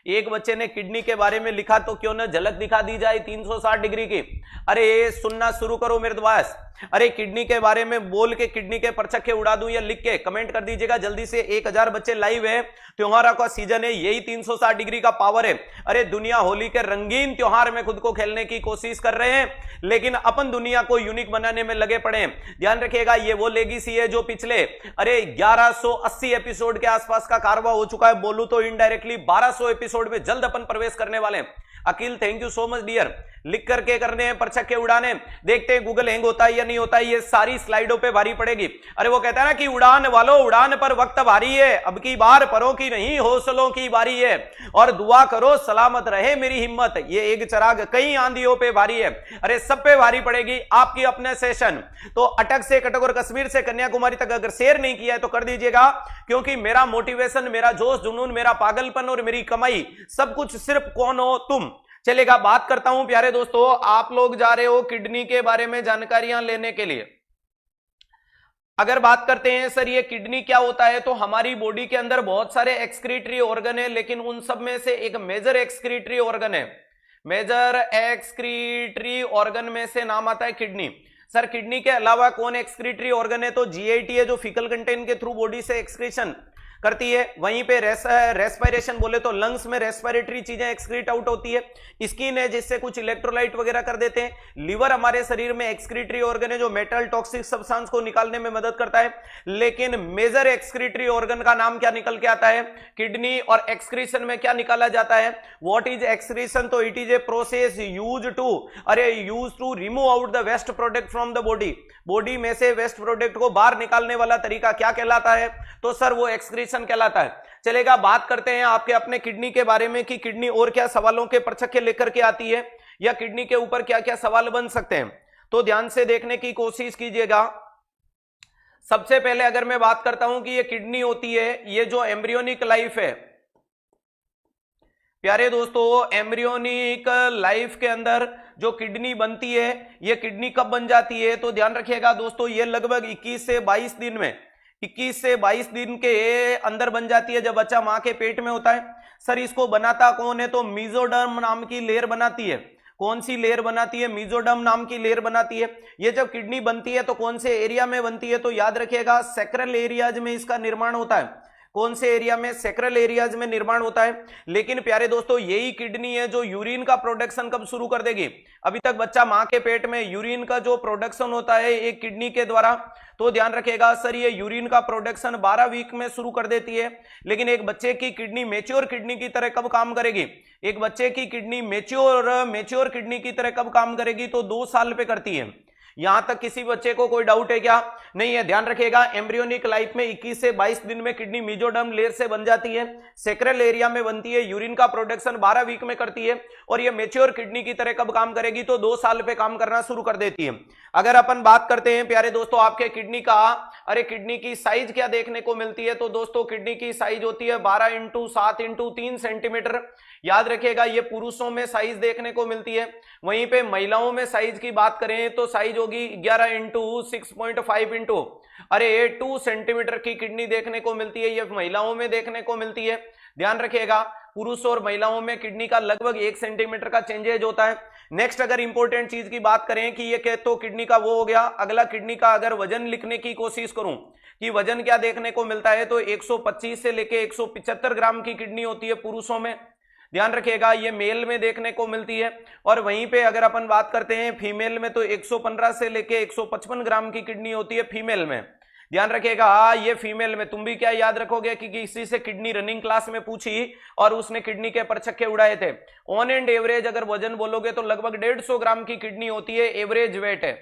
एक बच्चे ने किडनी के बारे में लिखा तो क्यों ना झलक दिखा दी जाए 360 डिग्री की। अरे सुनना शुरू करो मेरे दोस्त। अरे किडनी के बारे में बोल के किडनी के परचक्के उड़ा दूं या लिख के कमेंट कर दीजिएगा जल्दी से। 1000 बच्चे लाइव है, त्योहारों का सीजन है, यही 360 डिग्री का पावर है। अरे दुनिया होली के रंगीन त्योहार में खुद को खेलने की कोशिश कर रहे हैं, लेकिन अपन दुनिया को यूनिक बनाने में लगे पड़े हैं। ध्यान रखिएगा, ये वो लेगेसी है जो पिछले 1180 एपिसोड के आसपास का कारवा हो चुका है। बोलूं तो इनडायरेक्टली 1200 एपिसोड में जल्द अपन प्रवेश करने वाले हैं। Akhil thank you so much dear. लिख करके करने हैं परचक्के उड़ाने, देखते हैं गूगल हैंग होता है या नहीं होता है। ये सारी स्लाइडों पे भारी पड़ेगी। अरे वो कहता है ना कि उड़ान वालों उड़ान पर वक्त भारी है, अब की बार परों की नहीं हौसलों की बारी है, और दुआ करो सलामत रहे मेरी हिम्मत, ये एक चिराग कई आंधियों पे भारी है। अरे सब पे भारी पड़ेगी आपकी अपने सेशन। तो अटक से कटक और कश्मीर से कन्याकुमारी तक अगर शेयर नहीं किया है तो कर दीजिएगा, क्योंकि मेरा मोटिवेशन, मेरा जोश जुनून, मेरा पागलपन और मेरी कमाई सब कुछ सिर्फ कौन हो, तुम। चलेगा, बात करता हूं प्यारे दोस्तों। आप लोग जा रहे हो किडनी के बारे में जानकारियां लेने के लिए। अगर बात करते हैं सर ये किडनी क्या होता है, तो हमारी बॉडी के अंदर बहुत सारे एक्सक्रीटरी ऑर्गन है, लेकिन उन सब में से एक मेजर एक्सक्रीटरी ऑर्गन है। मेजर एक्सक्रीटरी ऑर्गन में से नाम आता है किडनी। सर किडनी के अलावा कौन एक्सक्रीटरी ऑर्गन है, तो जीआईटी है, जो फीकल कंटेंट के थ्रू बॉडी से एक्सक्रीशन करती है। वहीं पे रेस्पिरेशन बोले तो लंग्स में रेस्पिरेटरी चीजें एक्सक्रीट आउट होती है। स्किन है जिससे कुछ इलेक्ट्रोलाइट वगैरह कर देते हैं। लिवर हमारे शरीर में एक्सक्रीटरी ऑर्गन है, जो मेटल टॉक्सिक सब्सटेंस को निकालने में मदद करता है। लेकिन मेजर एक्सक्रीटरी ऑर्गन का नाम क्या निकल के आता है, किडनी। और एक्सक्रीशन में क्या निकाला जाता है, व्हाट इज एक्सक्रीशन, तो it is a process use to remove out the waste product from the body. Body में से वेस्ट प्रोडक्ट को बाहर निकालने वाला तरीका क्या कहलाता है, तो सर वो एक्सक्रीशन कहलाता है। चलेगा, बात करते हैं आपके अपने किडनी के बारे में कि किडनी और क्या सवालों के परचक्के लेकर के आती है, या किडनी के ऊपर क्या क्या सवाल बन सकते हैं। तो ध्यान से देखने की कोशिश कीजिएगा। सबसे पहले अगर मैं बात करता हूं कि ये किडनी होती है, ये जो एम्ब्रियोनिक लाइफ है प्यारे दोस्तों, एम्ब्रियोनिक लाइफ के अंदर जो किडनी बनती है, ये किडनी कब बन जाती है, तो ध्यान रखिएगा दोस्तों, ये लगभग 21 से 22 दिन में, 21 से 22 दिन के अंदर बन जाती है, जब बच्चा मां के पेट में होता है। सर इसको बनाता कौन है, तो मेसोडर्म नाम की लेयर बनाती है। कौन सी लेयर बनाती है, मेसोडर्म नाम की लेयर बनाती है। ये जब किडनी बनती है तो कौन से एरिया में बनती है, तो याद रखिएगा सैक्रल एरियाज में इसका निर्माण होता है। कौन से एरिया में, सैक्रल एरियाज में निर्माण होता है। लेकिन प्यारे दोस्तों यही किडनी है जो यूरिन का प्रोडक्शन कब शुरू कर देगी। अभी तक बच्चा मां के पेट में यूरिन का जो प्रोडक्शन होता है एक किडनी के द्वारा, तो ध्यान रखिएगा सर ये यूरिन का प्रोडक्शन 12 वीक में शुरू कर देती है। लेकिन एक बच्चे की किडनी मैच्योर किडनी की तरह कब काम करेगी, एक बच्चे की किडनी मैच्योर किडनी की तरह कब काम करेगी, तो 2 साल पे करती है। यहां तक किसी बच्चे को कोई डाउट है क्या, नहीं है। ध्यान रखिएगा एम्ब्रियोनिक लाइफ में 21 से 22 दिन में किडनी मेसोडर्म लेयर से बन जाती है, सैक्रल एरिया में बनती है, यूरिन का प्रोडक्शन 12 वीक में करती है, और ये मैच्योर किडनी की तरह कब काम करेगी, तो 2 साल पे काम करना शुरू कर देती है। अगर अपन बात करते हैं प्यारे दोस्तों आपके किडनी का, अरे किडनी की साइज क्या देखने को मिलती है, तो दोस्तों किडनी की साइज होती है 12 × 7 × 3 सेंटीमीटर। याद रखिएगा ये पुरुषों में साइज देखने को मिलती है। वहीं पे महिलाओं में साइज की बात करें तो साइज होगी 11 × 6.5 2 सेंटीमीटर की किडनी देखने को मिलती है। ये महिलाओं में देखने को मिलती है। ध्यान रखिएगा पुरुष और महिलाओं में किडनी का लगभग 1 सेंटीमीटर का चेंजेज होता है। नेक्स्ट अगर इंपॉर्टेंट चीज की बात करें कि ये कहते तो किडनी का वो हो गया। अगला किडनी का अगर वजन लिखने की कोशिश करूं कि वजन क्या देखने को मिलता है, तो 125 से लेके 175 ग्राम की किडनी होती है पुरुषों में। ध्यान रखिएगा ये मेल में देखने को मिलती है। और वहीं पे अगर अपन बात करते हैं फीमेल में, तो 115 से लेके 155 ग्राम की किडनी होती है फीमेल में। ध्यान रखिएगा ये फीमेल में। तुम भी क्या याद रखोगे कि किसी से किडनी रनिंग क्लास में पूछी और उसने किडनी के परचक्के उड़ाए थे। ऑन एंड एवरेज अगर वजन बोलोगे तो लगभग 150 ग्राम की किडनी होती है, एवरेज वेट है।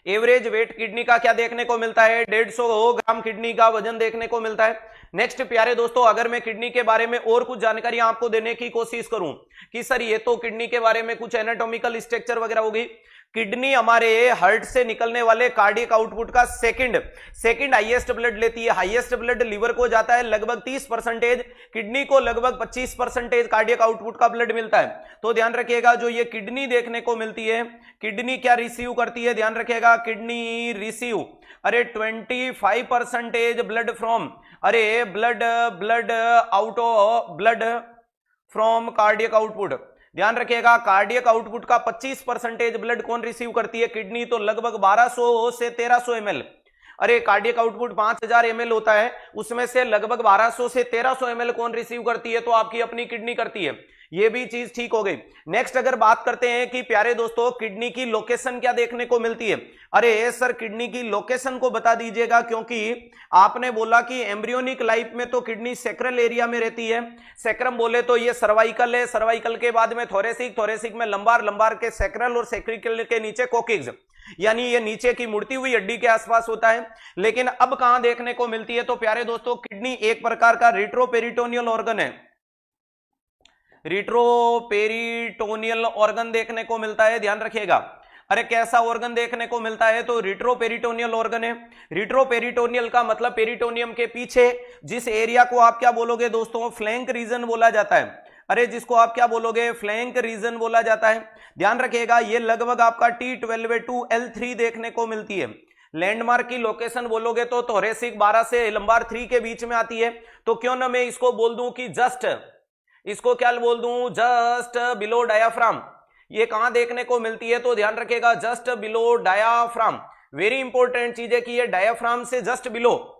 एवरेज वेट किडनी का क्या देखने को मिलता है, 150 ग्राम किडनी का वजन देखने को मिलता है। नेक्स्ट प्यारे दोस्तों अगर मैं किडनी के बारे में और कुछ जानकारी आपको देने की कोशिश करूं कि सर ये तो किडनी के बारे में कुछ एनाटॉमिकल स्ट्रक्चर वगैरह होगी। किडनी हमारे हार्ट से निकलने वाले कार्डियक आउटपुट का सेकंड हाईएस्ट ब्लड लेती है। हाईएस्ट ब्लड लीवर को जाता है लगभग 30%, किडनी को लगभग 25% कार्डियक आउटपुट का ब्लड मिलता है। तो ध्यान रखिएगा जो ये किडनी देखने को मिलती है, किडनी क्या रिसीव करती है, ध्यान रखिएगा kidney receive 25% blood from blood out of blood from cardiac output. ध्यान रखिएगा, कार्डियक आउटपुट का 25% ब्लड कौन रिसीव करती है? किडनी। तो लगभग 1200 से 1300 ml। अरे कार्डियक आउटपुट 5000 ml होता है, उसमें से लगभग 1200 से 1300 ml कौन रिसीव करती है? तो आपकी अपनी किडनी करती है। ये भी चीज ठीक हो गई। नेक्स्ट अगर बात करते हैं कि प्यारे दोस्तों किडनी की लोकेशन क्या देखने को मिलती है? अरे सर किडनी की लोकेशन को बता दीजिएगा, क्योंकि आपने बोला कि एम्ब्रियोनिक लाइफ में तो किडनी सैक्रल एरिया में रहती है। सैक्रम बोले तो ये सर्वाइकल है, सर्वाइकल के बाद में थोरेसिक, थोरेसिक में लंबार, लंबार के सैक्रल और सैक्रिकल के नीचे कोकिक्स, यानी ये नीचे की मुड़ती हुई हड्डी के आसपास होता है। लेकिन अब कहां देखने को मिलती है? तो प्यारे दोस्तों किडनी एक प्रकार का रिट्रोपेरिटोनियल ऑर्गन है। रिट्रोपेरिटोनियल ऑर्गन देखने को मिलता है, ध्यान रखिएगा। अरे कैसा ऑर्गन देखने को मिलता है? तो रिट्रोपेरिटोनियल ऑर्गन है। रिट्रोपेरिटोनियल का मतलब पेरिटोनियम के पीछे जिस एरिया को आप क्या बोलोगे दोस्तों? फ्लैंक रीजन बोला जाता है। अरे जिसको आप क्या बोलोगे? फ्लैंक रीजन बोला जाता है। ध्यान रखिएगा, ये लगभग आपका T12A2L3 देखने को मिलती है। लैंडमार्क की लोकेशन बोलोगे तो थोरेसिक 12 से लंबार 3 के बीच में आती है। तो क्यों ना मैं इसको बोल दूं कि जस्ट, इसको क्या बोल दूं? Just below diaphragm. ये कहां देखने को मिलती है? तो ध्यान रखिएगा, just below diaphragm. Very important चीज है कि ये डायाफ्राम से जस्ट बिलो,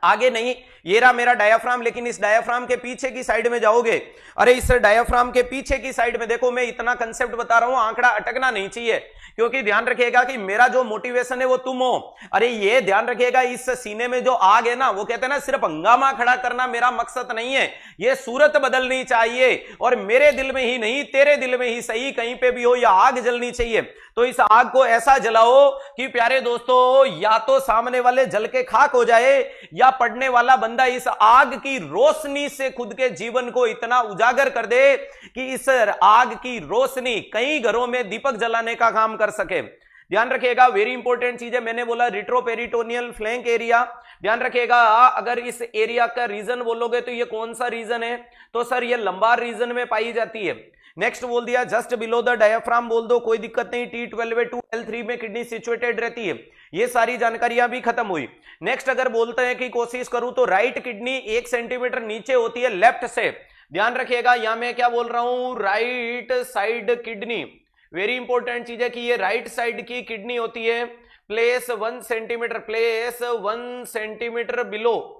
आगे नहीं। ये रहा मेरा डायाफ्राम, लेकिन इस डायाफ्राम के पीछे की साइड में जाओगे, अरे इस डायाफ्राम के पीछे की साइड में देखो, मैं इतना कंसेप्ट बता रहा हूं, आंकड़ा अटकना नहीं चाहिए, क्योंकि ध्यान रखिएगा कि मेरा जो मोटिवेशन है वो तुम हो। अरे ये ध्यान रखिएगा, इस सीने में जो आग है ना, वो कहते हैं ना सिर्फ हंगामा खड़ा करना मेरा मकसद नहीं है, ये सूरत बदलनी चाहिए। और मेरे दिल में ही नहीं, तेरे दिल में ही सही, कहीं पे भी हो, यह आग जलनी चाहिए। तो इस आग को ऐसा जलाओ कि प्यारे दोस्तों या तो सामने वाले जल के खाक हो जाए, या पढ़ने वाला बंदा इस आग की रोशनी से खुद के जीवन को इतना उजागर कर दे कि इस आग की रोशनी कई घरों में दीपक जलाने का काम कर सके। ध्यान रखिएगा, वेरी इंपॉर्टेंट चीज है। मैंने बोला रिट्रोपेरिटोनियल फ्लैंक एरिया। ध्यान रखिएगा, अगर इस एरिया का रीजन बोलोगे तो ये कौन सा रीजन है? तो सर ये लंबार रीजन में पाई जाती है। नेक्स्ट बोल दिया जस्ट बिलो द डायाफ्राम, बोल दो कोई दिक्कत नहीं। T12A2L3 में किडनी सिचुएटेड रहती है। ये सारी जानकारियां भी खत्म हुई। नेक्स्ट अगर बोलते हैं कि कोशिश करूं तो राइट किडनी 1 सेंटीमीटर नीचे होती है लेफ्ट से। ध्यान रखिएगा, यहां मैं क्या बोल रहा हूं? Right side kidney. Very important चीज है कि ये राइट साइड की किडनी होती है। Place 1 centimetre, place 1 centimetre below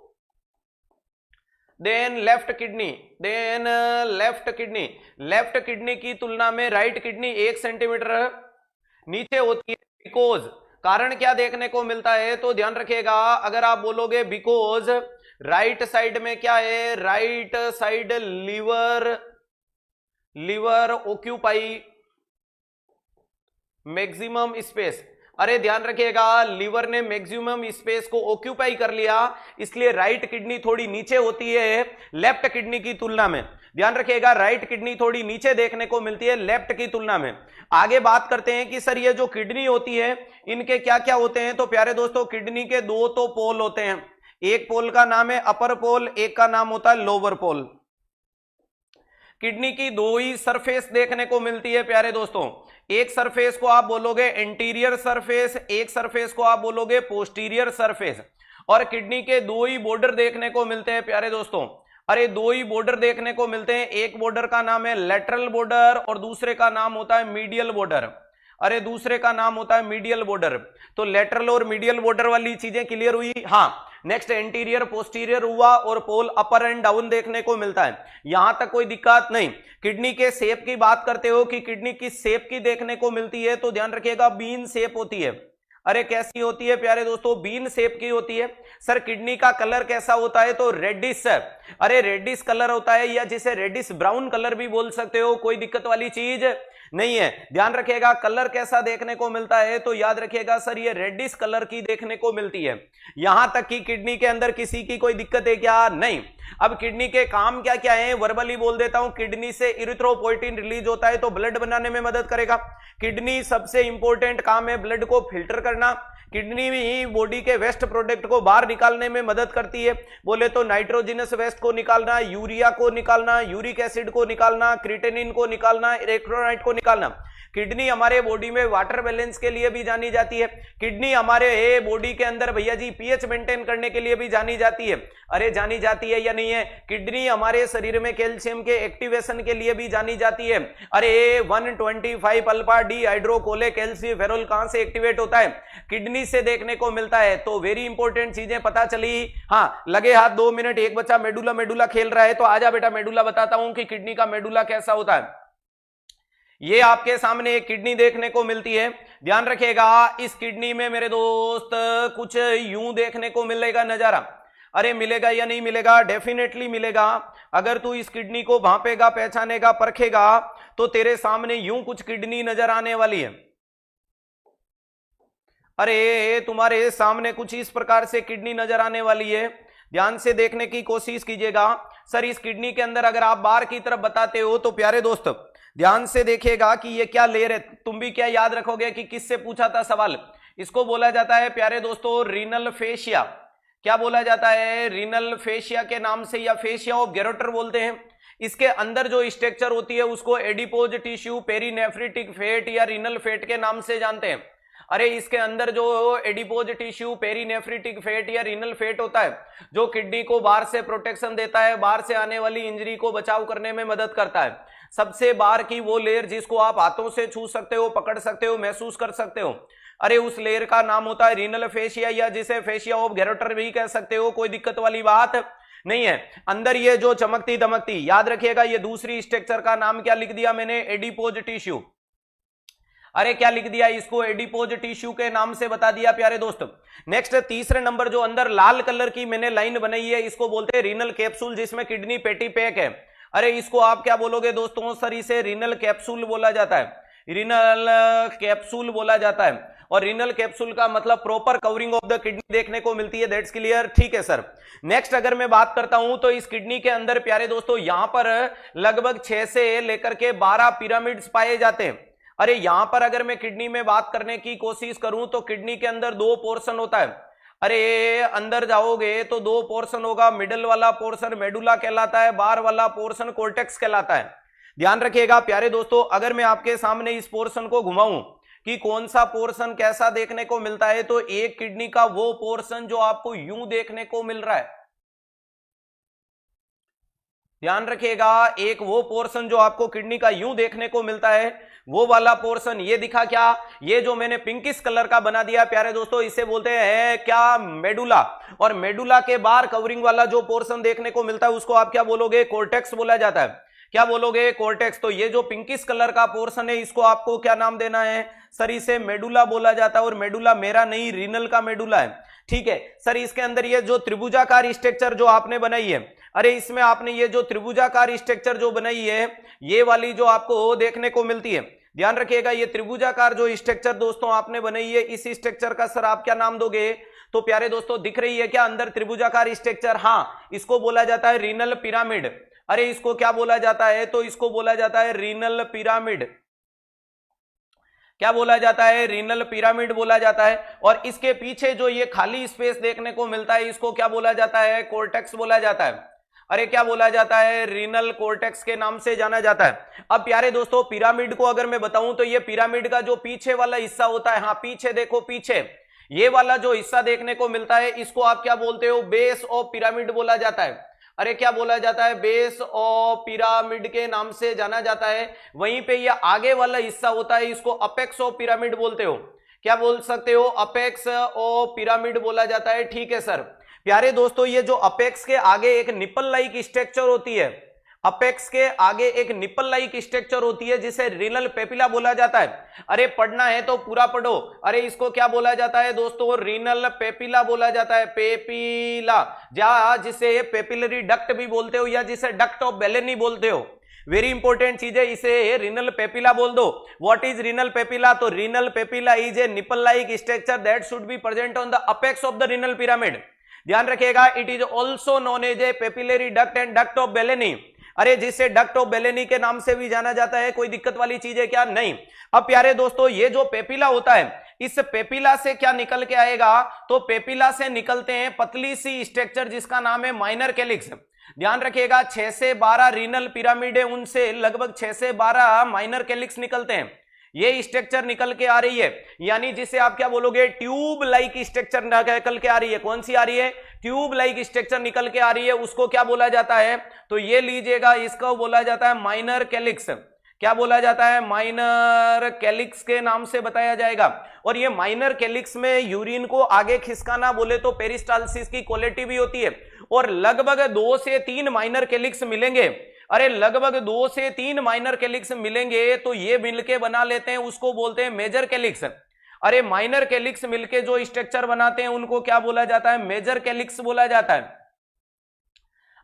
then left kidney, then left kidney. Left kidney की तुलना में राइट किडनी 1 सेंटीमीटर नीचे होती है। बिकॉज, कारण क्या देखने को मिलता है? तो ध्यान रखिएगा, अगर आप बोलोगे बिकॉज राइट साइड में क्या है? Right side liver occupy maximum space. अरे ध्यान रखिएगा, लीवर ने मैक्सिमम स्पेस को ऑक्यूपाई कर लिया, इसलिए राइट किडनी थोड़ी नीचे होती है लेफ्ट किडनी की तुलना में। ध्यान रखिएगा, राइट किडनी थोड़ी नीचे देखने को मिलती है लेफ्ट की तुलना में। आगे बात करते हैं कि सर ये जो किडनी होती है इनके क्या क्या होते हैं? तो प्यारे दोस्तों किडनी के 2 तो पोल होते हैं। एक पोल का नाम है अपर पोल, एक का नाम होता है लोअर पोल। किडनी की 2 ही सरफेस देखने को मिलती है प्यारे दोस्तों। एक सरफेस को आप बोलोगे एंटीरियर सरफेस, एक सरफेस को आप बोलोगे पोस्टीरियर सरफेस। और किडनी के 2 ही बॉर्डर देखने को मिलते हैं प्यारे दोस्तों। अरे 2 ही बॉर्डर देखने को मिलते हैं। एक बॉर्डर का नाम है लेटरल बॉर्डर और दूसरे का नाम होता है मीडियल बॉर्डर। अरे दूसरे का नाम होता है मीडियल बॉर्डर। तो लेटरल और मीडियल बॉर्डर वाली चीजें क्लियर हुई। हाँ, नेक्स्ट एंटीरियर पोस्टीरियर हुआ और पोल अपर एंड डाउन देखने को मिलता है। यहां तक कोई दिक्कत नहीं। किडनी के शेप की बात करते हो कि किडनी किस शेप की देखने को मिलती है? तो ध्यान रखिएगा, बीन शेप होती है। अरे कैसी होती है प्यारे दोस्तों? बीन शेप की होती है। सर किडनी का कलर कैसा होता है? तो रेडिश। अरे रेडिश कलर होता है, या जिसे रेडिश ब्राउन कलर भी बोल सकते हो, कोई दिक्कत वाली चीज नहीं है। ध्यान रखिएगा, कलर कैसा देखने को मिलता है? तो याद रखिएगा सर ये रेडिश कलर की देखने को मिलती है। यहां तक कि किडनी के अंदर किसी की कोई दिक्कत है क्या? नहीं। अब किडनी के काम क्या क्या है वर्बली बोल देता हूं। किडनी से इरिथ्रोपोइटिन रिलीज होता है, तो ब्लड बनाने में मदद करेगा। किडनी सबसे इंपॉर्टेंट काम है ब्लड को फिल्टर करना, किडनी भी बॉडी के वेस्ट प्रोडक्ट को बाहर निकालने में मदद करती है। बोले तो नाइट्रोजिनस वेस्ट को निकालना, यूरिया को निकालना, यूरिक एसिड को निकालना, क्रिएटिनिन को निकालना, इलेक्ट्रोलाइट को निकालना। किडनी हमारे बॉडी में वाटर बैलेंस के लिए भी जानी जाती है। किडनी हमारे बॉडी के अंदर भैया जी पीएच मेंटेन करने के लिए भी जानी जाती है। अरे जानी जाती है या नहीं है? किडनी हमारे शरीर में कैल्शियम के एक्टिवेशन के लिए भी जानी जाती है। अरे 125 अल्फा डी हाइड्रोकोले कैल्सिफेरॉल कहां से एक्टिवेट होता है? किडनी से देखने को मिलता है। तो वेरी इंपॉर्टेंट चीजें पता चली। हाँ, लगे हाथ 2 मिनट। एक बच्चा मेडुला मेडुला खेल रहा है, तो आजा बेटा मेडुला बताता हूं कि किडनी का मेडुला कैसा होता है। ये आपके सामने एक किडनी देखने को मिलती है। ध्यान रखिएगा, इस किडनी में मेरे दोस्त कुछ यूं देखने को मिलेगा नजारा। अरे मिलेगा या नहीं मिलेगा? डेफिनेटली मिलेगा। अगर तू इस किडनी को भांपेगा, पहचानेगा, परखेगा, तो तेरे सामने यूं कुछ किडनी नजर आने वाली है। अरे तुम्हारे सामने कुछ इस प्रकार से किडनी नजर आने वाली है। ध्यान से देखने की कोशिश कीजिएगा। सर इस किडनी के अंदर अगर आप बाहर की तरफ बताते हो तो प्यारे दोस्त ध्यान से देखिएगा कि ये क्या लेयर है। तुम भी क्या याद रखोगे कि किससे पूछा था सवाल? इसको बोला जाता है प्यारे दोस्तों रीनल फेशिया। क्या बोला जाता है? रीनल फेशिया के नाम से, या फेशिया ऑफ गेरोटर बोलते हैं। इसके अंदर जो स्ट्रक्चर होती है उसको एडिपोज टिश्यू, पेरीनेफ्रिटिक फेट या रीनल फेट के नाम से जानते हैं। अरे इसके अंदर जो एडिपोज टिश्यू, पेरीनेफ्रिटिक फेट या रीनल फेट होता है, जो किडनी को बाहर से प्रोटेक्शन देता है, बाहर से आने वाली इंजरी को बचाव करने में मदद करता है। सबसे बाहर की वो लेयर जिसको आप हाथों से छू सकते हो, पकड़ सकते हो, महसूस कर सकते हो, अरे उस लेयर का नाम होता है रीनल फेशिया, या जिसे फेशिया ऑफ गेरोटर भी कह सकते हो। कोई दिक्कत वाली बात नहीं है। अंदर ये जो चमकती दमकती, याद रखिएगा, ये दूसरी स्ट्रक्चर का नाम क्या लिख दिया मैंने? Adipose tissue. अरे क्या लिख दिया? इसको एडिपोज टिश्यू के नाम से बता दिया प्यारे दोस्त। नेक्स्ट तीसरे नंबर जो अंदर लाल कलर की मैंने लाइन बनाई है, इसको बोलते हैं रीनल कैप्सूल, जिसमें किडनी पेटी पैक है। अरे इसको आप क्या बोलोगे दोस्तों? सर इसे रीनल कैप्सूल बोला जाता है। रीनल कैप्सूल बोला जाता है। और रीनल कैप्सूल का मतलब proper covering of the kidney देखने को मिलती है। That's clear? ठीक है सर। नेक्स्ट अगर मैं बात करता हूं तो इस किडनी के अंदर प्यारे दोस्तों यहां पर लगभग 6 से लेकर के 12 पिरामिड्स पाए जाते हैं। अरे यहां पर अगर मैं किडनी में बात करने की कोशिश करूं तो किडनी के अंदर 2 पोर्शन होता है। अरे अंदर जाओगे तो 2 पोर्शन होगा। मिडल वाला पोर्शन मेडुला कहलाता है, बाहर वाला पोर्शन कोर्टेक्स कहलाता है। ध्यान रखिएगा प्यारे दोस्तों, अगर मैं आपके सामने इस पोर्शन को घुमाऊं कि कौन सा पोर्शन कैसा देखने को मिलता है, तो एक किडनी का वो पोर्शन जो आपको यूं देखने को मिल रहा है। ध्यान रखिएगा, एक वो पोर्शन जो आपको किडनी का यूं देखने को मिलता है, वो वाला पोर्शन ये दिखा क्या? ये जो मैंने पिंकिश कलर का बना दिया प्यारे दोस्तों, इसे बोलते हैं क्या? मेडुला। और मेडुला के बाहर कवरिंग वाला जो पोर्शन देखने को मिलता है उसको आप क्या बोलोगे? कोर्टेक्स बोला जाता है। क्या बोलोगे? कोर्टेक्स। तो ये जो पिंकिश कलर का पोर्शन है इसको आपको क्या नाम देना है? सर इसे मेडुला बोला जाता है। और मेडुला मेरा नहीं, रीनल का मेडुला है। ठीक है सर। इसके अंदर ये जो त्रिभुजाकार स्ट्रक्चर जो आपने बनाई है, अरे इसमें आपने ये जो त्रिभुजाकार स्ट्रक्चर जो बनाई है, ये वाली जो आपको देखने को मिलती है, ध्यान रखिएगा, ये त्रिभुजाकार जो स्ट्रक्चर दोस्तों आपने बनाई है, इस स्ट्रक्चर का सर आप क्या नाम दोगे? तो प्यारे दोस्तों दिख रही है क्या अंदर त्रिभुजाकार स्ट्रक्चर? हाँ, इसको बोला जाता है रीनल पिरामिड। अरे इसको क्या बोला जाता है? तो इसको बोला जाता है रीनल पिरामिड। क्या बोला जाता है? रीनल पिरामिड बोला जाता है। और इसके पीछे जो ये खाली स्पेस देखने को मिलता है, इसको क्या बोला जाता है? कोर्टेक्स बोला जाता है। अरे क्या बोला जाता है? रीनल कोर्टेक्स के नाम से जाना जाता है। अब प्यारे दोस्तों पिरामिड को अगर मैं बताऊं तो ये पिरामिड का जो पीछे वाला हिस्सा होता है, हाँ पीछे देखो, पीछे ये वाला जो हिस्सा देखने को मिलता है, इसको आप क्या बोलते हो? बेस ऑफ पिरामिड बोला जाता है। अरे क्या बोला जाता है? बेस ऑफ पिरामिड के नाम से जाना जाता है। वहीं पे ये आगे वाला हिस्सा होता है, इसको अपेक्स ऑफ पिरामिड बोलते हो। क्या बोल सकते हो? अपेक्स ऑफ पिरामिड बोला जाता है। ठीक है सर। प्यारे दोस्तों ये जो अपेक्स के आगे एक निपल लाइक स्ट्रक्चर होती है, अपेक्स के आगे एक निपल लाइक स्ट्रक्चर होती है जिसे रीनल पेपिला बोला जाता है। अरे पढ़ना है तो पूरा पढ़ो। अरे इसको क्या बोला जाता है दोस्तों? रीनल पेपिला बोला जाता है। पेपिला, जिसे पेपिलरी डक्ट भी बोलते हो या जिसे डक्ट ऑफ बेलेनी बोलते हो। वेरी इंपॉर्टेंट चीज है, इसे रीनल पेपिला बोल दो। What is renal papilla? तो renal papilla is a nipple like structure that should be present on the apex of the renal pyramid. ध्यान रखिएगा, it is also known as a papillary duct and duct of Bellini. अरे जिसे duct of बेलेनी के नाम से भी जाना जाता है। कोई दिक्कत वाली चीज है क्या? नहीं। अब प्यारे दोस्तों ये जो पेपिला होता है, इस पेपिला से क्या निकल के आएगा, तो पेपिला से निकलते हैं पतली सी स्ट्रक्चर जिसका नाम है माइनर कैलिक्स। ध्यान रखिएगा 6 से 12 रीनल पिरामिड है, उनसे लगभग 6 से 12 माइनर कैलिक्स निकलते हैं। ये स्ट्रक्चर निकल के आ रही है, यानी जिसे आप क्या बोलोगे, ट्यूब लाइक स्ट्रक्चर निकल के आ रही है। कौन सी आ रही है, ट्यूब लाइक स्ट्रक्चर निकल के आ रही है, उसको क्या बोला जाता है, तो ये लीजिएगा, इसको बोला जाता है माइनर कैलिक्स। क्या बोला जाता है, माइनर कैलिक्स के नाम से बताया जाएगा। और ये माइनर कैलिक्स में यूरिन को आगे खिसकाना बोले तो पेरिस्टालसिस की क्वालिटी भी होती है, और लगभग 2 से 3 माइनर कैलिक्स मिलेंगे। अरे लगभग 2 से 3 माइनर कैलिक्स मिलेंगे तो ये मिलके बना लेते हैं, उसको बोलते हैं मेजर कैलिक्स। अरे माइनर कैलिक्स मिलके जो स्ट्रक्चर बनाते हैं उनको क्या बोला जाता है, मेजर कैलिक्स बोला जाता है।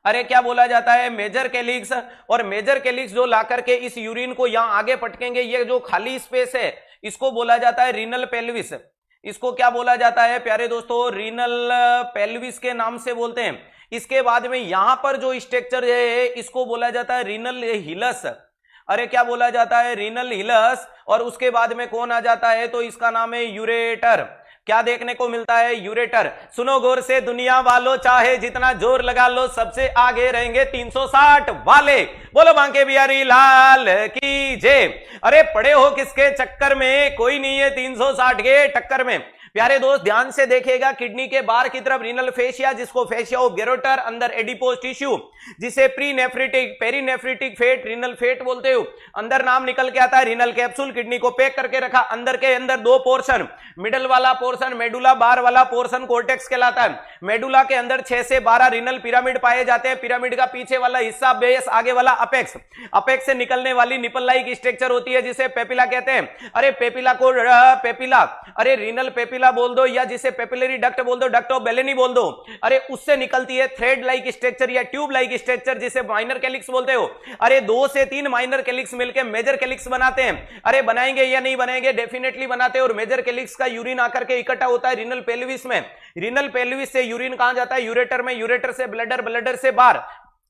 अरे क्या बोला जाता है, मेजर कैलिक्स। और मेजर कैलिक्स जो ला करके इस यूरिन को यहां आगे पटकेंगे, ये जो खाली स्पेस है इसको बोला जाता है रीनल पेल्विस। इसको क्या बोला जाता है प्यारे दोस्तों, रीनल पेल्विस के नाम से बोलते हैं। इसके बाद में यहां पर जो स्ट्रक्चर है इसको बोला जाता है रीनल हिलस। अरे क्या बोला जाता है, रीनल हिलस। और उसके बाद में कौन आ जाता है, तो इसका नाम है यूरेटर। क्या देखने को मिलता है, यूरेटर। सुनो गौर से दुनिया वालों, चाहे जितना जोर लगा लो, सबसे आगे रहेंगे 360 वाले। बोलो बांके बिहारी लाल की जय। अरे पड़े हो किसके चक्कर में, कोई नहीं है 360 के टक्कर में। प्यारे दोस्त ध्यान से देखिएगा, किडनी के बाहर की तरफ रीनल फेशिया, जिसको फेशिया ऑफ गेरोटर, अंदर एडिपोज टिश्यू, जिसे प्रीनेफ्रिटिक पेरीनेफ्रिटिक फेट, रीनल फेट बोलते हो। अंदर नाम निकल के आता है रीनल कैप्सूल। किडनी को पैक करके रखा, अंदर के अंदर 2 पोर्शन, मिडल वाला पोर्शन मेडुला, बाहर वाला पोर्शन कोर्टेक्स कहलाता है। मेडुला के अंदर 6 से 12 रीनल पिरामिड पाए जाते हैं। पिरामिड का पीछे वाला हिस्सा बेस, आगे वाला अपेक्स। अपेक्स से निकलने वाली निपल लाइक स्ट्रक्चर होती है जिसे पेपिला कहते हैं। अरे पेपिला को पेपिला, अरे रीनल पेपिला बोल दो, या जिसे पेपिलरी डक्ट बोल दो, डक्ट ऑफ बेलेनी बोल दो। अरे उससे निकलती है थ्रेड लाइक स्ट्रक्चर या ट्यूब लाइक स्ट्रक्चर जिसे माइनर कैलिक्स बोलते हो। अरे 2 से 3 माइनर कैलिक्स मिलकर मेजर कैलिक्स बनाते हैं। अरे बनाएंगे या नहीं बनाएंगे, डेफिनेटली बनाते हैं। और मेजर कैलिक्स का यूरिन आकर के इकट्ठा होता है रीनल पेल्विस में। रीनल पेल्विस से यूरिन कहां जाता है, यूरेटर में, यूरेटर से ब्लडर, ब्लडर से बाहर।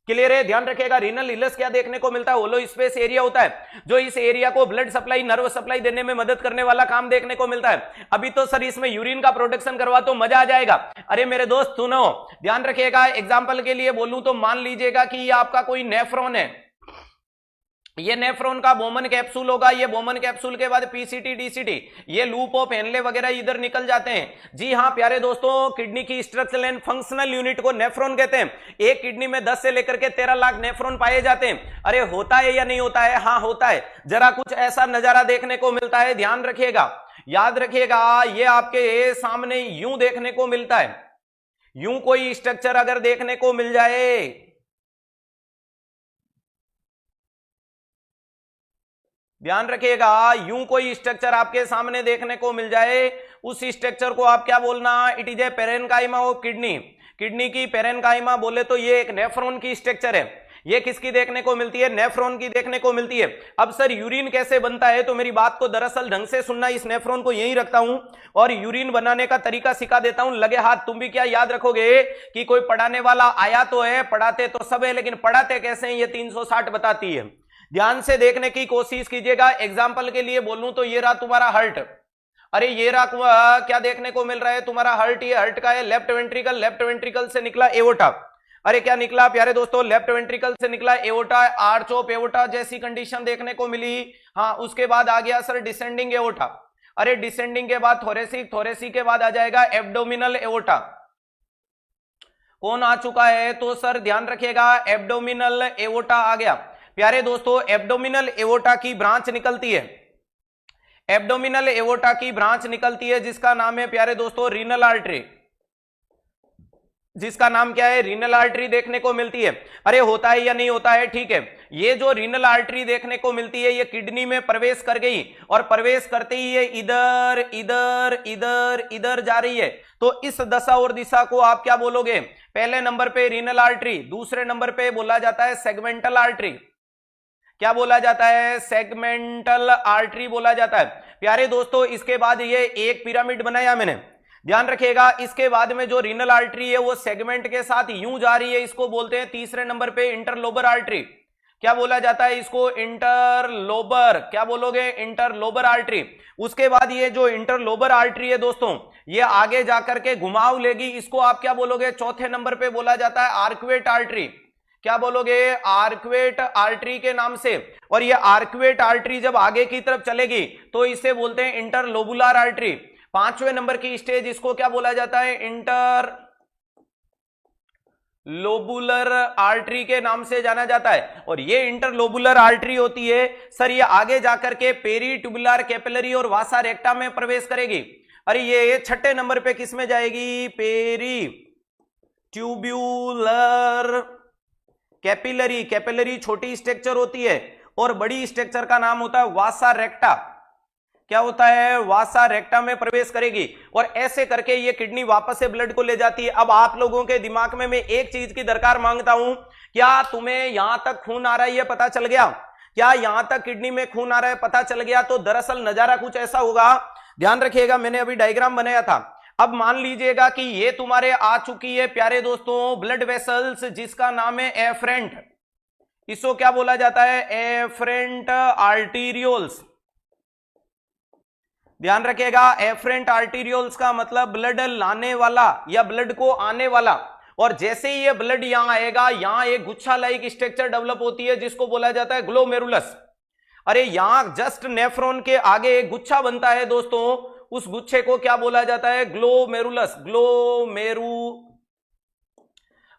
क्लियर है, ध्यान रखिएगा। रीनल हिलस क्या देखने को मिलता है, होलो स्पेस एरिया होता है, जो इस एरिया को ब्लड सप्लाई, नर्व सप्लाई देने में मदद करने वाला काम देखने को मिलता है। अभी तो सर इसमें यूरिन का प्रोडक्शन करवा तो मजा आ जाएगा। अरे मेरे दोस्त सुनो, ध्यान रखिएगा। एग्जांपल के लिए बोलूं तो मान लीजिएगा कि ये आपका कोई नेफ्रॉन है, ये नेफ्रॉन का बोमन कैप्सूल होगा। ये बोमन कैप्सूल के बाद पीसीटी, डीसीटी, ये लूप ऑफ हेनले वगैरह इधर निकल जाते हैं। जी हां प्यारे दोस्तों, किडनी की स्ट्रक्चरल एंड फंक्शनल यूनिट को नेफ्रॉन कहते हैं। एक किडनी में 10 से लेकर के 13 लाख नेफ्रॉन पाए जाते हैं। अरे होता है या नहीं होता है, हाँ होता है। जरा कुछ ऐसा नजारा देखने को मिलता है, ध्यान रखिएगा, याद रखिएगा। ये आपके सामने यूं देखने को मिलता है, यूं कोई स्ट्रक्चर अगर देखने को मिल जाए, ध्यान रखिएगा, यूं कोई स्ट्रक्चर आपके सामने देखने को मिल जाए, उस स्ट्रक्चर को आप क्या बोलना, it is A parenchyma of kidney. Kidney की पेरेन्काइमा बोले तो ये एक नेफ्रॉन की स्ट्रक्चर है। ये किसकी देखने को मिलती है, नेफ्रॉन की देखने को मिलती है। अब सर यूरिन कैसे बनता है, तो मेरी बात को दरअसल ढंग से सुनना। इस नेफ्रॉन को यहीं रखता हूं और यूरिन बनाने का तरीका सिखा देता हूं। लगे हाथ। तुम भी क्या याद रखोगे कि कोई पढ़ाने वाला आया तो है, पढ़ाते तो सब है, लेकिन पढ़ाते कैसे हैं ये 360 बताती है। ध्यान से देखने की कोशिश कीजिएगा। एग्जाम्पल के लिए बोलूं तो ये रहा तुम्हारा हर्ट। अरे ये रहा क्या देखने को मिल रहा है, तुम्हारा हर्ट। ये हर्ट का है लेफ्ट वेंट्रिकल, लेफ्ट वेंट्रिकल से निकला एओर्टा। अरे क्या निकला प्यारे दोस्तों, लेफ्ट वेंट्रिकल से निकला एओर्टा, आर्च ऑफ एओर्टा जैसी कंडीशन देखने को मिली। हाँ, उसके बाद आ गया सर डिसेंडिंग एओर्टा। अरे डिसेंडिंग के बाद थोरेसिक, थोरेसिक के बाद आ जाएगा एब्डोमिनल एओर्टा। कौन आ चुका है, तो सर ध्यान रखिएगा, एब्डोमिनल एओर्टा आ गया। प्यारे दोस्तों एब्डोमिनल एओर्टा की ब्रांच निकलती है, एब्डोमिनल एओर्टा की ब्रांच निकलती है जिसका नाम है प्यारे दोस्तों रीनल आर्टरी। जिसका नाम क्या है, रीनल आर्टरी देखने को मिलती है। अरे होता है या नहीं होता है, ठीक है। ये जो रीनल आर्टरी देखने को मिलती है ये किडनी में प्रवेश कर गई और प्रवेश करते ही ये इधर इधर इधर इधर जा रही है। तो इस दशा और दिशा को आप क्या बोलोगे, पहले नंबर पे रीनल आर्टरी, दूसरे नंबर पे बोला जाता है सेगमेंटल आर्टरी। क्या बोला जाता है, सेगमेंटल आर्टरी बोला जाता है। प्यारे दोस्तों इसके बाद ये एक पिरामिड बनाया मैंने, ध्यान रखिएगा। इसके बाद में जो रीनल आर्टरी है वो सेगमेंट के साथ यूं जा रही है, इसको बोलते हैं तीसरे नंबर पे इंटरलोबर आर्टरी। क्या बोला जाता है इसको? इंटरलोबर। क्या बोलोगे? Interlobar artery. उसके बाद ये जो इंटरलोबर आर्टरी है दोस्तों, ये आगे जाकर के घुमाव लेगी, इसको आप क्या बोलोगे? चौथे नंबर पे बोला जाता है आर्क्वेट आर्टरी। क्या बोलोगे? आर्क्वेट आर्टरी के नाम से। और ये आर्क्वेट आर्टरी जब आगे की तरफ चलेगी तो इसे बोलते हैं इंटरलोबुलर आर्टरी। पांचवें नंबर की स्टेज, इसको क्या बोला जाता है? इंटर लोबुलर आर्टरी के नाम से जाना जाता है। और ये इंटरलोबुलर आर्टरी होती है सर, ये आगे जाकर के पेरी ट्यूबुलर कैपिलरी और वासा रेक्टा में प्रवेश करेगी। अरे ये छठे नंबर पे किस में जाएगी? Peritubular capillary. कैपिलरी छोटी स्ट्रक्चर होती है और बड़ी स्ट्रक्चर का नाम होता है वासा रेक्टा। क्या होता है? वासा रेक्टा में प्रवेश करेगी और ऐसे करके ये किडनी वापस से ब्लड को ले जाती है। अब आप लोगों के दिमाग में मैं एक चीज की दरकार मांगता हूं, क्या तुम्हें यहां तक खून आ रहा है ये पता चल गया? क्या यहां तक किडनी में खून आ रहा है पता चल गया? तो दरअसल नजारा कुछ ऐसा होगा, ध्यान रखिएगा, मैंने अभी डायग्राम बनाया था। अब मान लीजिएगा कि ये तुम्हारे आ चुकी है प्यारे दोस्तों ब्लड वेसल्स, जिसका नाम है एफरेंट। इसको क्या बोला जाता है? Efferent arterioles. ध्यान रखिएगा, एफरेंट आर्टीरियोल्स का मतलब ब्लड लाने वाला या ब्लड को आने वाला। और जैसे ही ये ब्लड यहां आएगा, यहां एक गुच्छा लाइक स्ट्रक्चर डेवलप होती है जिसको बोला जाता है ग्लोमेरुलस। अरे यहां जस्ट नेफ्रॉन के आगे एक गुच्छा बनता है दोस्तों, उस गुच्छे को क्या बोला जाता है? ग्लोमेरुलस।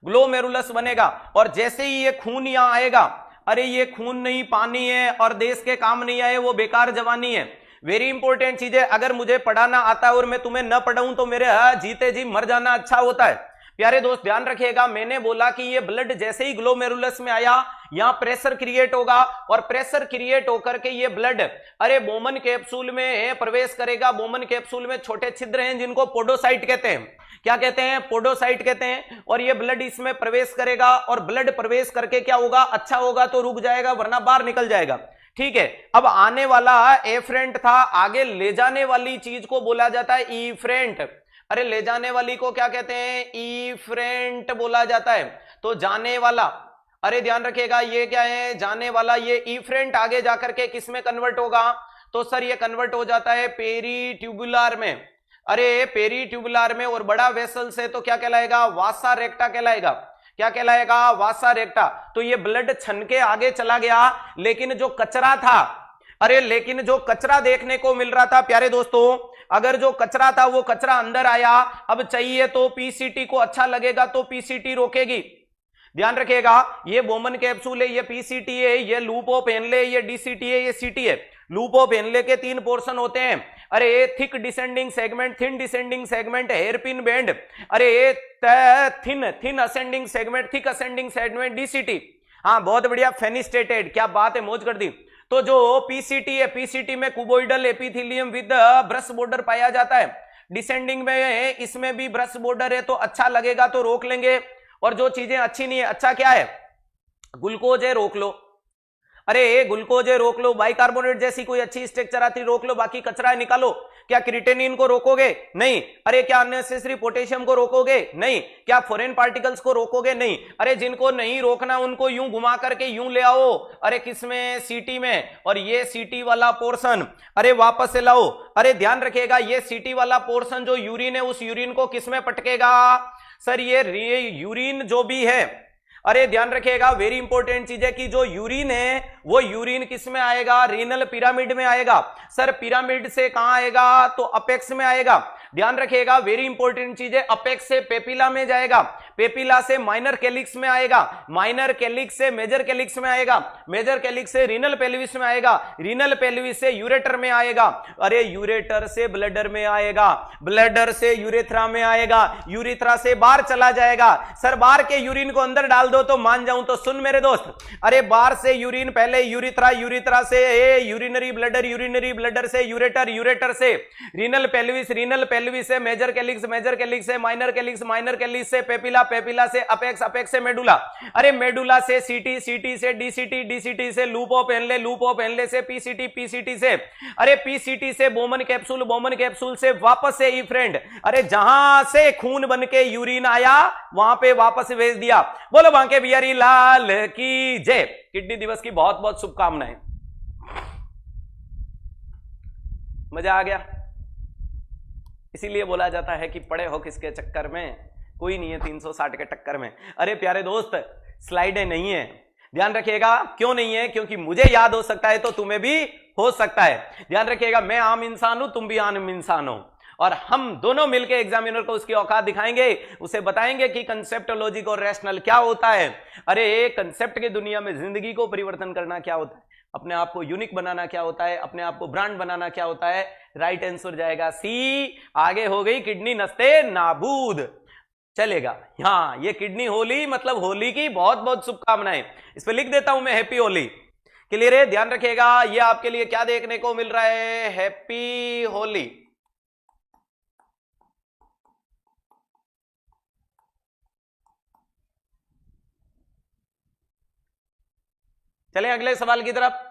ग्लोमेरुलस बनेगा। और जैसे ही ये खून यहां आएगा, अरे ये खून नहीं पानी है और देश के काम नहीं आए, वो बेकार जवानी है। वेरी इंपॉर्टेंट चीज है, अगर मुझे पढ़ाना आता है और मैं तुम्हें न पढ़ाऊं तो मेरे जीते जी मर जाना अच्छा होता है। प्यारे दोस्त ध्यान रखिएगा, मैंने बोला कि ये ब्लड जैसे ही ग्लोमेरुलस में आया, यहां प्रेशर क्रिएट होगा और प्रेशर क्रिएट होकर के ये ब्लड अरे बोमन कैप्सूल में प्रवेश करेगा। बोमन कैप्सूल में छोटे छिद्र हैं जिनको पोडोसाइट कहते हैं। क्या कहते हैं? पोडोसाइट कहते हैं। और ये ब्लड इसमें प्रवेश करेगा और ब्लड प्रवेश करके क्या होगा? अच्छा होगा तो रुक जाएगा, वरना बाहर निकल जाएगा। ठीक है, अब आने वाला एफरेंट था, आगे ले जाने वाली चीज को बोला जाता है ईफ्रेंट। अरे ले जाने वाली को क्या कहते हैं? ईफ्रेंट बोला जाता है। तो जाने वाला, अरे ध्यान रखिएगा ये क्या है? जाने वाला। ये ईफ्रेंट आगे जाकर के किस में कन्वर्ट होगा? तो सर ये कन्वर्ट हो जाता है पेरी ट्यूबुलर में। अरे पेरी ट्यूबुलर में, और बड़ा वेसल से तो क्या कहलाएगा? वासा रेक्टा कहलाएगा। क्या कहलाएगा? वासा रेक्टा। तो ये ब्लड छन के आगे चला गया, लेकिन जो कचरा था, अरे लेकिन जो कचरा देखने को मिल रहा था प्यारे दोस्तों, अगर जो कचरा था वो कचरा अंदर आया, अब चाहिए तो पीसीटी को अच्छा लगेगा तो पीसीटी रोकेगी। ध्यान रखिएगा, ये बोमन कैप्सूल है, ये पीसीटी है, ये लूप ऑफ हेनले, ये डीसीटी है, ये सीटी है। लूप ऑफ हेनले के 3 पोर्शन होते हैं। अरे thick descending segment, thin descending segment, hairpin bend. अरे thin ascending segment, thick ascending segment, DCT. हाँ बहुत बढ़िया, फेनिस्टेटेड, क्या बात है, मौज कर दी। तो जो पीसीटी है, पीसीटी में कुबोइडल एपिथेलियम विद ब्रश बॉर्डर पाया जाता है। डिसेंडिंग में इसमें भी ब्रश बॉर्डर है, तो अच्छा लगेगा तो रोक लेंगे, और जो चीजें अच्छी नहीं है, अच्छा क्या है? ग्लूकोज है, रोक लो। अरे ग्लूकोज है, रोक लो। बाइकार्बोनेट जैसी कोई अच्छी स्ट्रक्चर आती, रोक लो। बाकी कचरा है, निकालो। क्या क्रिटेनिन को रोकोगे? नहीं। अरे क्या अननेसेसरी पोटेशियम को रोकोगे? नहीं। क्या फॉरेन पार्टिकल्स को रोकोगे? नहीं। अरे जिनको नहीं रोकना उनको यूं घुमा करके यूं ले आओ। अरे किसमें? सीटी में। और ये सीटी वाला पोर्शन अरे वापस से लाओ। अरे ध्यान रखिएगा, ये सीटी वाला पोर्शन जो यूरिन है, उस यूरिन को किसमें पटकेगा? सर ये यूरिन जो भी है, अरे ध्यान रखिएगा, वेरी इंपॉर्टेंट चीज है कि जो यूरिन है वो यूरिन किस में आएगा? रीनल पिरामिड में आएगा। सर पिरामिड से कहां आएगा? तो अपेक्स में आएगा। ध्यान रखिएगा, वेरी इंपॉर्टेंट चीज है, अपेक्स से पेपिला में जाएगा, पेपिला से माइनर कैलिक्स में आएगा, माइनर कैलिक्स से मेजर कैलिक्स में आएगा, मेजर कैलिक्स से रीनल पेल्विस में आएगा, रीनल पेल्विस से यूरेटर में आएगा, अरे यूरेटर से ब्लडर में आएगा, ब्लडर से यूरेथ्रा में आएगा, यूरेथ्रा से बाहर चला जाएगा। सर बाहर के यूरिन को अंदर डाल दो तो मान जाऊं, तो सुन मेरे दोस्त, अरे बाहर से यूरिन पहले यूरेथ्रा, यूरेथ्रा से यूरिनरी ब्लडर, यूरिनरी ब्लडर से यूरेटर, यूरेटर से रीनल पेल्विस, रीनल पेल्विस से मेजर कैलिक्स, मेजर कैलिक्स से माइनर कैलिक्स, माइनर कैलिक्स से पेपिला, पेपिला से अपेक्स, अपेक्स से मेडुला, अरे मेडुला से सीटी, सीटी से डीसीटी, डीसीटी से loop of Henle, loop of Henle से पीसीटी, पीसीटी से, अरे पीसीटी से बोमन कैप्सूल, बोमन कैप्सूल से वापस से इफ्रेंड, अरे जहां से खून बन के यूरिन आया वहां पे वापस भेज दिया। बोलो बांके बिहारी लाल की जय। किडनी दिवस की बहुत बहुत शुभकामनाएं। मजा आ गया? इसीलिए बोला जाता है कि पड़े हो किसके चक्कर में, कोई नहीं है 360 के टक्कर में। अरे प्यारे दोस्त, स्लाइडें नहीं है, ध्यान रखिएगा। क्यों नहीं है? क्योंकि मुझे याद हो सकता है तो तुम्हें भी हो सकता है। ध्यान रखिएगा, मैं आम इंसान हूं, तुम भी आम इंसान हो, और हम दोनों मिलकर एग्जामिनर को उसकी औकात दिखाएंगे, उसे बताएंगे कि कंसेप्ट, लॉजिक और रैशनल क्या होता है। अरे कंसेप्ट की दुनिया में जिंदगी को परिवर्तन करना क्या होता है, अपने आप को यूनिक बनाना क्या होता है, अपने आप को ब्रांड बनाना क्या होता है। राइट आंसर जाएगा सी। आगे हो गई किडनी नस्ते नाबूद, चलेगा। हाँ, ये किडनी होली मतलब होली की बहुत बहुत शुभकामनाएं। इस पे लिख देता हूं मैं हैप्पी होली। क्लियर है? ध्यान रखिएगा, ये आपके लिए क्या देखने को मिल रहा है, हैप्पी होली। चलें अगले सवाल की तरफ।